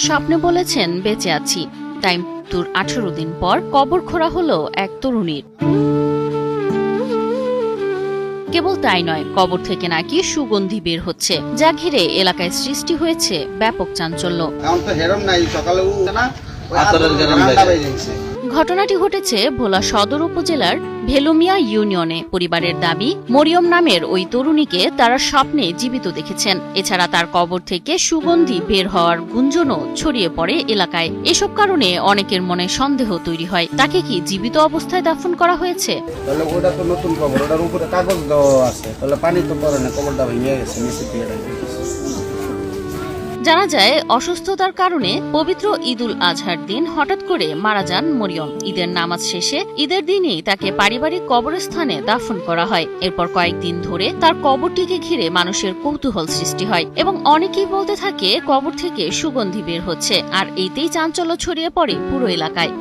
স্বপ্নে বলেছেন বেঁচে আছি, তাই মৃত্যুর 18 দিন পর কবর খোঁড়া হলো এক তরুণীর। কেবল তাই নয়, কবর থেকে নাকি সুগন্ধি বের হচ্ছে, যা ঘিরে এলাকায় সৃষ্টি হয়েছে ব্যাপক চাঞ্চল্য। ঘটনাটি ঘটেছে ভোলা সদর উপজেলার ভেলুমিয়া ইউনিয়নে। পরিবারের দাবি, মরিয়ম নামের ওই তরুণীকে তারা স্বপ্নে জীবিত দেখেছেন। এছাড়া তার কবর থেকে সুগন্ধি বের হওয়ার গুঞ্জনও ছড়িয়ে পড়ে এলাকায়। এসব কারণে অনেকের মনে সন্দেহ তৈরি হয়, তাকে কি জীবিত অবস্থায় দাফন করা হয়েছে? ওটা তো নতুন কবর, ওটার উপরে কাগজ দেওয়া আছে, তাহলে পানি তো পড়ে না, কবরটা ভেঙে গেছে নিচে দিয়ে। জানা যায়, অসুস্থতার কারণে পবিত্র ঈদুল আজহার দিন হঠাৎ করে মারা যান মরিয়ম। ঈদের নামাজ শেষে ঈদের দিনই তাকে পারিবারিক কবরস্থানে দাফন করা হয়। এরপর কয়েকদিন ধরে তার কবরটিকে ঘিরে মানুষের কৌতূহল সৃষ্টি হয় এবং অনেকেই বলতে থাকে কবর থেকে সুগন্ধি বের হচ্ছে, আর এইতেই চাঞ্চল্য ছড়িয়ে পড়ে পুরো এলাকায়।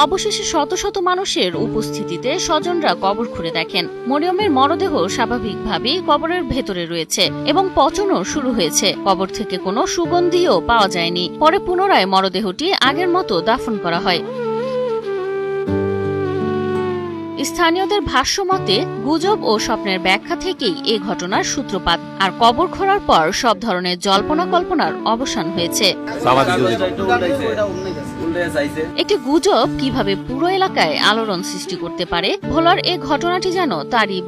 অবশেষে শত শত মানুষের উপস্থিতিতে স্বজনরা কবর খুঁড়ে দেখেন মরিয়মের মরদেহ স্বাভাবিকভাবেই কবরের ভেতরে রয়েছে এবং পচনও শুরু হয়েছে। কবর থেকে কোনো সুগন্ধিও পাওয়া যায়নি। পরে পুনরায় মরদেহটি আগের মতো দাফন করা হয়। স্থানীয়দের ভাষ্য মতে, গুজব ও স্বপ্নের ব্যাখ্যা থেকেই এ ঘটনার সূত্রপাত। আর কবর খোঁড়ার পর সব ধরনের জল্পনা কল্পনার অবসান হয়েছে। একটি গুজব কিভাবে পুরো এলাকায় আলোড়ন সৃষ্টি করতে পারে, ভোলার এ ঘটনাটি যেন তারই